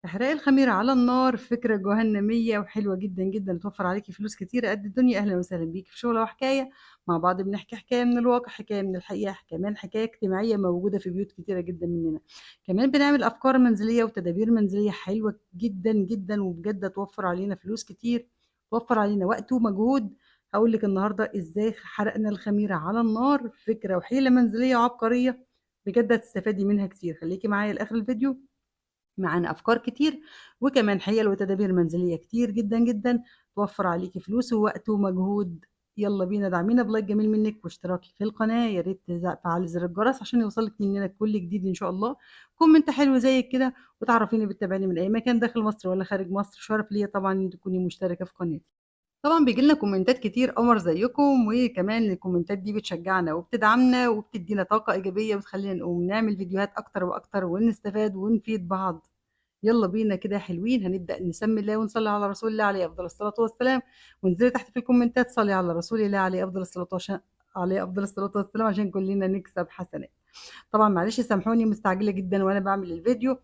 إحراق الخميرة على النار فكرة جهنمية وحلوة جدًا، جدًا، توفّر عليكِ فلوس كتيرة قد الدنيا. أهلًا وسهلًا بيكِ في شُغلة وحكاية، مع بعض بنحكي حكاية من الواقع، حكاية من الحقيقة، كمان حكاية اجتماعية موجودة في بيوت كتيرة جدًا مننا. كمان بنعمل أفكار منزلية وتدابير منزلية حلوة جدًا، جدًا، وبجد هتوفّر علينا فلوس كتير، توفّر علينا وقت ومجهود. هاقول لِك النهارده إزاي حرقنا الخميرة على النار، فكرة وحيلة منزلية وعبقرية، بجد هتستفادي منها كتير. خليكِ معايا لآخر الفيديو. معانا أفكار كتير، وكمان حِيَل وتدابير منزلية كتير جدًا، جدًا، توفّر عليكِ فلوس ووقت ومجهود. يالّا بينا دعمينا بلايك جميل منِّك واشتراك في القناة، يا ريت تفعّلي زر الجرس عشان يوصلِك مننا كل جديد إن شاء الله. كومنت حلو زيِّك كده، وتعرّفيني بتتابعيني من أي مكان داخل مصر والّا خارج مصر. شرف ليّا طبعًا إن تكوني مشتركة في قناتي. طبعًا بييجي لنا كومنتات كتير قمر زيّكم، وكمان الكومنتات دي بتشجّعنا وبتدعمنا وبتدّينا طاقة إيجابية وتخلّينا نقوم نعمل فيديوهات أكتر وأكتر ونستفاد ونفيد بعض. يالّا بينا كده يا حلوين، هنبدأ نسمّي الله ونصلّي على رسول الله عليه أفضل الصلاة والسلام. وانزلي تحت في الكومنتات صلّي على رسول الله عليه أفضل الصلاة والسلام عشان كلّنا نكسب حسنات. طبعًا معلش سامحوني مستعجلة جدًا وأنا باعمل الفيديو.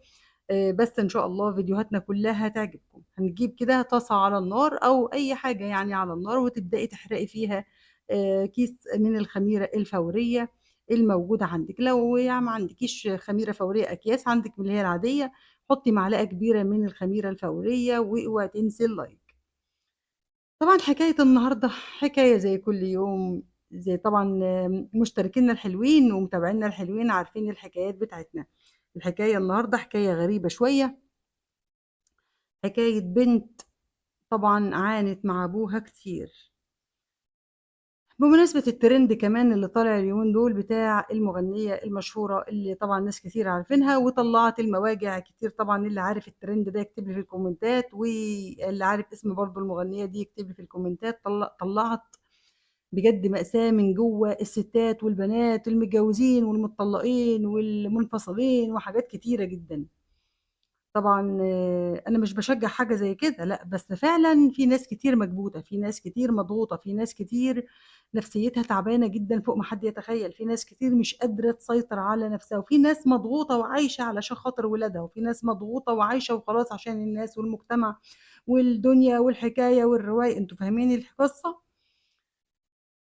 بس إن شاء الله فيديوهاتنا كلّها هتعجبكم. هنجيب كده طاسة على النار أو أي حاجة يعني على النار وتبدئي تحرقي فيها كيس من الخميرة الفورية الموجودة عندِك. لو يعني ما عندكيش خميرة فورية أكياس، عندِك من اللي هي العادية، حُطّي معلقة كبيرة من الخميرة الفورية واوعي تنسي اللايك. طبعًا حكاية النهارده حكاية زي كل يوم، زي طبعًا مشتركينا الحلوين ومتابعينا الحلوين عارفين الحكايات بتاعتنا. الحكاية النهارده حكاية غريبة شوية، حكاية بنت طبعًا عانت مع أبوها كتير. بمناسبة الtrend كمان اللي طالع اليومين دول بتاع المغنية المشهورة اللي طبعًا ناس كتير عارفينها وطلّعت المواجع كتير طبعًا. اللي عارف الtrend ده يكتب لي في الكومنتات، واللي عارف اسم برضه المغنية دي يكتب لي في الكومنتات. طلّعت بجد مأساة من جوّه الستات والبنات المتجوزين والمتطلقين والمنفصلين وحاجات كتيرة جدًا. طبعًا أنا مش باشجّع حاجة زي كده لأ، بس فعلًا في ناس كتير مكبوتة، في ناس كتير مضغوطة، في ناس كتير نفسيتها تعبانة جدًا فوق ما حد يتخيّل، في ناس كتير مش قادرة تسيطر على نفسها، وفي ناس مضغوطة وعايشة علشان خاطر ولادها، وفي ناس مضغوطة وعايشة وخلاص عشان الناس والمجتمع والدنيا والحكاية والرواية. أنتم فاهمين القصة؟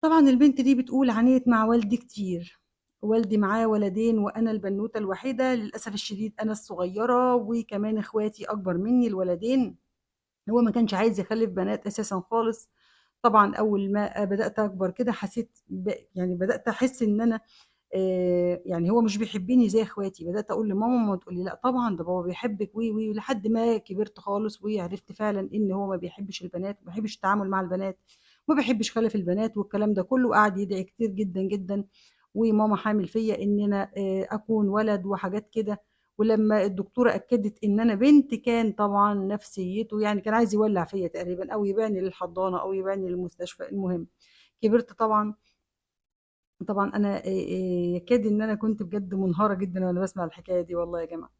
طبعًا البنت دي بتقول عانيت مع والدي كتير، والدي معاه ولدين وأنا البنوتة الوحيدة، للأسف الشديد أنا الصغيرة وكمان إخواتي أكبر منّي الولدين. هو ما كانش عايز يخلّف بنات أساسًا خالص. طبعًا أول ما بدأت أكبر كده حسيت يعني بدأت أحس إن أنا يعني هو مش بيحبّني زي إخواتي. بدأت أقول لماما، ماما تقول لي: "لأ طبعًا ده بابا بيحبِّك." لحد ما كبرت خالص وعرفت فعلًا إن هو ما بيحبّش البنات، وما بيحبّش التعامل مع البنات، وما بيحبّش خلف البنات والكلام ده كلّه. وقعد يدعي كتير جدًا، جدًا، وماما حامل فيّا إن أنا أكون ولد وحاجات كده. ولمّا الدكتورة أكّدت إن أنا بنت، كان طبعًا نفسيّته يعني كان عايز يولّع فيّا تقريبًا أو يبيعني للحضانة أو يبيعني للمستشفى. المهم كبرت طبعًا. طبعًا أنا يكاد إن أنا كنت بجد منهارة جدًا وأنا باسمع الحكاية دي والله يا جماعة.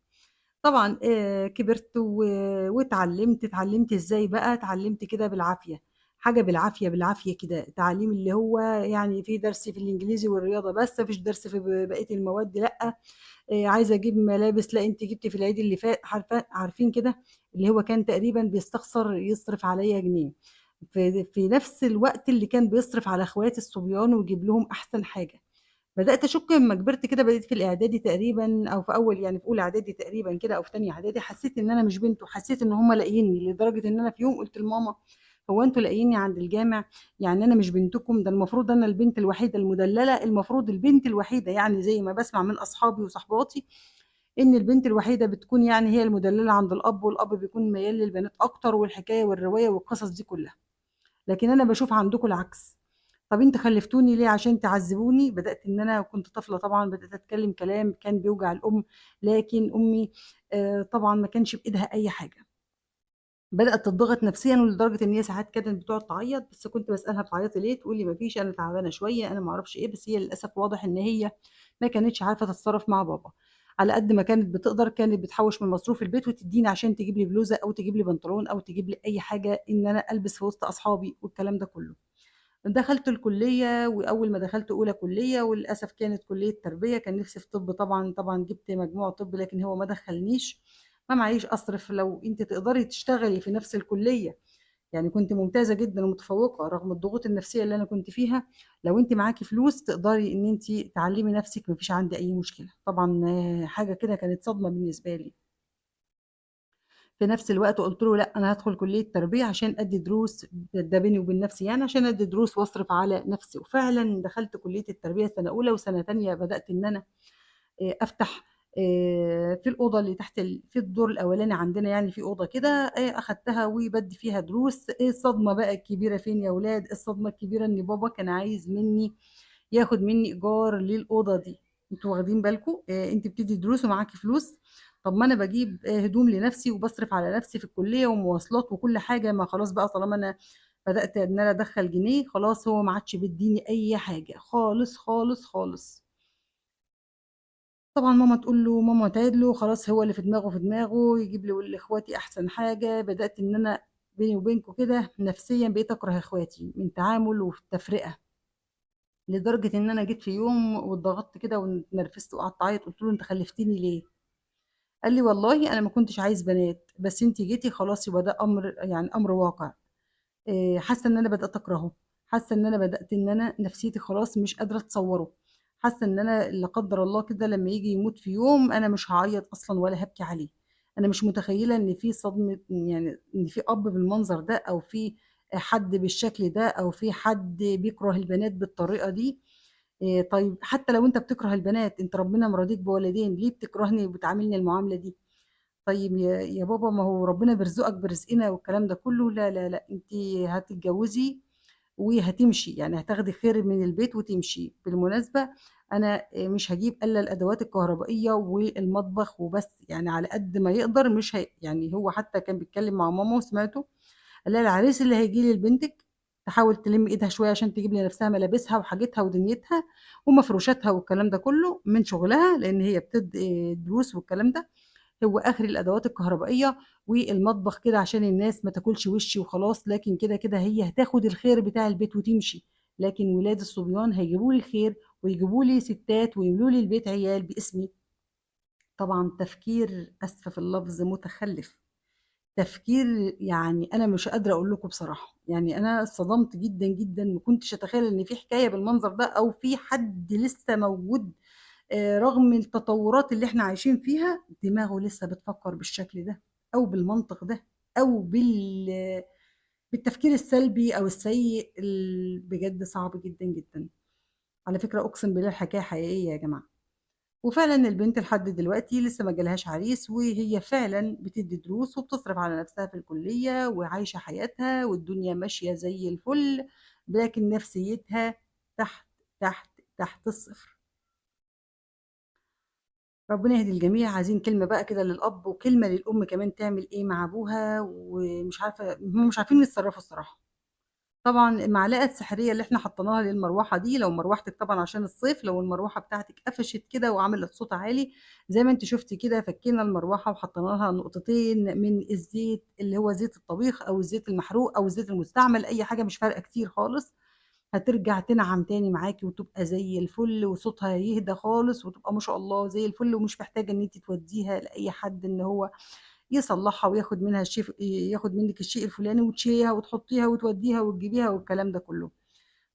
طبعًا كبرت واتعلّمت. اتعلّمت إزاي بقى؟ اتعلّمت كده بالعافية، حاجة بالعافية، بالعافية كده. تعليم اللي هو يعني في درس في الإنجليزي والرياضة بس، ما فيش درس في بقية المواد لأ. عايزة أجيب ملابس، لأ أنتِ جبتِ في العيد اللي فات. عارفين كده؟ اللي هو كان تقريبًا بيستخسر يصرف عليّا جنيه، في نفس الوقت اللي كان بيصرف على أخواتي الصبيان ويجيب لهم أحسن حاجة. بدأت أشُك أمّا كبرت كده، بقيت في الإعدادي تقريبًا أو في أول يعني في أولى إعدادي تقريبًا كده أو في تانية إعدادي، حسّيت إن أنا مش بنت وحسّيت إن هم لاقيينّي. لدرجة إن أنا في يوم قُلت لماما: "هو أنتم لاقيينّي عند الجامع؟ يعني أنا مش بنتكم؟ ده المفروض أنا البنت الوحيدة المُدلّلة، المفروض البنت الوحيدة." يعني زي ما باسمع من أصحابي وصاحباتي إن البنت الوحيدة بتكون يعني هي المُدلّلة عند الأب، والأب بيكون ميّال للبنات أكتر والحكاية والرواية والقصص دي كُلّها. لكن أنا باشوف عندكم العكس. طَب أنتم خلّفتوني ليه عشان تعذّبوني؟ بدأت إن أنا كنت طفلة طبعًا، بدأت أتكلّم كلام كان بيوجع الأم. لكن أمي طبعًا ما كانش بإيدها أي حاجة. بدأت تضغط نفسيًا ولدرجة إن هي ساعات كانت بتقعد تعيّط، بس كنت باسألها بتعيّطي ليه؟ تقول لي: "ما فيش أنا تعبانة شوية، أنا ما أعرفش إيه." بس هي للأسف واضح إن هي ما كانتش عارفة تتصرّف مع بابا. على قد ما كانت بتقدر كانت بتحوّش من مصروف البيت وتدّيني عشان تجيب لي بلوزة أو تجيب لي بنطلون أو تجيب لي أي حاجة إن أنا ألبس في وسط أصحابي والكلام ده كلّه. دخلت الكلية، وأول ما دخلت أولى كلية وللأسف كانت كلية تربية، كان نفسي في طِب طبعًا. طبعًا جِبت مجموع طِب لكن هو ما دخّلنيش. ما معييش أصرف، لو أنتِ تقدري تشتغلي في نفس الكلية، يعني كنتِ ممتازة جدًا ومتفوقة رغم الضغوط النفسية اللي أنا كنت فيها، لو أنتِ معاكِ فلوس تقدري إن أنتِ تعلّمي نفسِك ما فيش عندي أي مشكلة. طبعًا حاجة كده كانت صدمة بالنسبة لي. في نفس الوقت قُلت له: "لأ، أنا هادخل كلية تربية عشان أدّي دروس." ده بيني وبين نفسي يعني، عشان أدّي دروس وأصرف على نفسي، وفعلًا دخلت كلية التربية سنة أولى وسنة تانية بدأت إن أنا أفتح في الأوضة اللي تحت في الدور الأولاني عندنا يعني في أوضة كده أخدتها وبادّي فيها دروس. الصدمة بقى الكبيرة فين يا ولاد، الصدمة الكبيرة إن بابا كان عايز ياخد منّي إيجار للأوضة دي. أنتم واخدين بالكم؟ أنتِ بتدّي دروس ومعاكِ فلوس، طب ما أنا باجيب هدوم لنفسي وباصرف على نفسي في الكلية ومواصلات وكل حاجة، ما خلاص بقى طالما أنا بدأت إن أنا أدخّل جنيه، خلاص هو ما عادش بيدّيني أي حاجة خالص، خالص، خالص. طبعًا ماما تقول له ماما تعِد له، خلاص هو اللي في دماغه في دماغه، يجيب لي لإخواتي أحسن حاجة. بدأت إن أنا بيني وبينكم كده نفسيًا بقيت أكره إخواتي من تعامل والتفرقة، لدرجة إن أنا جيت في يوم واتضغطت كده واتنرفزت وقعدت أعيط، قُلت له: "أنت خلّفتني ليه؟" قال لي: "والله أنا ما كنتش عايز بنات، بس أنتِ جيتِ خلاص يبقى ده أمر يعني أمر واقع." حاسة إن أنا بدأت أكرهه، حاسة إن أنا بدأت إن أنا نفسيتي خلاص مش قادرة أتصوّره، حاسة إن أنا لا قدّر الله كده لمّا ييجي يموت في يوم أنا مش هاعيّط أصلًا ولا هابكي عليه. أنا مش متخيّلة إن في صدمة يعني إن في أب بالمنظر ده أو في حد بالشكل ده أو في حد بيكره البنات بالطريقة دي. طيب حتى لو أنت بتكره البنات، أنت ربنا مراضيك بولدين، ليه بتكرهني وبتعاملني المعاملة دي؟ طيب يا بابا ما هو ربنا بيرزقك برزقنا والكلام ده كله، لا، لا، لأ، أنتِ هتتجوزي وهتمشي، يعني هتاخدي خير من البيت وتمشي. بالمناسبة أنا مش هاجيب إلا الأدوات الكهربائية والمطبخ وبس، يعني على قد ما يقدر مش يعني هو حتى كان بيتكلم مع ماما وسمعته، قال لها: "العريس اللي هييجي لي لبنتِك تحاول تلِم إيدها شوية عشان تجيب لنفسها ملابسها وحاجتها ودنيتها ومفروشاتها والكلام ده كله من شغلها." لإن هي بتدّي دروس والكلام ده. هو آخري الأدوات الكهربائية والمطبخ كده عشان الناس ما تاكلش وشّي وخلاص، لكن كده، كده هي هتاخد الخير بتاع البيت وتمشي، لكن ولاد الصبيان هيجيبوا لي الخير ويجيبوا لي ستات ويملوا لي البيت عيال باسمي. طبعًا تفكير آسفة في اللفظ متخلِّف، تفكير يعني أنا مش قادرة أقول لكم بصراحة، يعني أنا اتصدمت جدًا، جدًا، ما كنتش أتخيل إن في حكاية بالمنظر ده أو في حد لسه موجود رغم التطورات اللي إحنا عايشين فيها، دماغه لسه بتفكّر بالشكل ده أو بالمنطق ده أو بالتفكير السلبي أو السيء بجد صعب جدًا، جدًا. على فكرة أقسم بالله الحكاية حقيقية يا جماعة. وفعلًا البنت لحد دلوقتي لسه ما جالهاش عريس، وهي فعلًا بتدّي دروس وبتصرف على نفسها في الكلية وعايشة حياتها والدنيا ماشية زي الفل، لكن نفسيتها تحت، تحت، تحت الصفر. ربنا يهدي الجميع، عايزين كلمة بقى كده للأب وكلمة للأم كمان تعمل إيه مع أبوها، ومش عارفة هم مش عارفين يتصرّفوا الصراحة. طبعًا المعلقة السحرية اللي إحنا حطيناها للمروحة دي، لو مروحتِك طبعًا عشان الصيف، لو المروحة بتاعتِك قفشت كده وعملت صوت عالي، زي ما أنتِ شُفتِ كده فكينا المروحة وحطينا لها نقطتين من الزيت اللي هو زيت الطبيخ أو الزيت المحروق أو الزيت المستعمل، أي حاجة مش فارقة كتير خالص. هترجع تنعم تاني معاكِ وتبقى زي الفل وصوتها يهدى خالص وتبقى ما شاء الله زي الفل، ومش محتاجة إن أنتِ تودّيها لأي حد إن هو يصلّحها وياخد منها ياخد منِّك الشيء الفلاني وتشيليها وتحطّيها وتودّيها وتجيبيها والكلام ده كُلّه.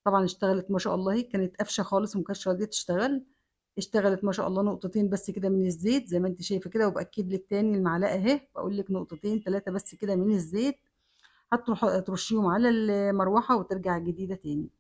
طبعًا اشتغلت ما شاء الله، هي كانت قافشة خالص وما كانتش راضية تشتغل، اشتغلت ما شاء الله نقطتين بس كده من الزيت زي ما أنتِ شايفة كده، وبأكد لِك تاني المعلقة أهي، باقول لِك نقطتين 3 بس كده من الزيت، ترشّيهم على المروحة وترجع جديدة تاني.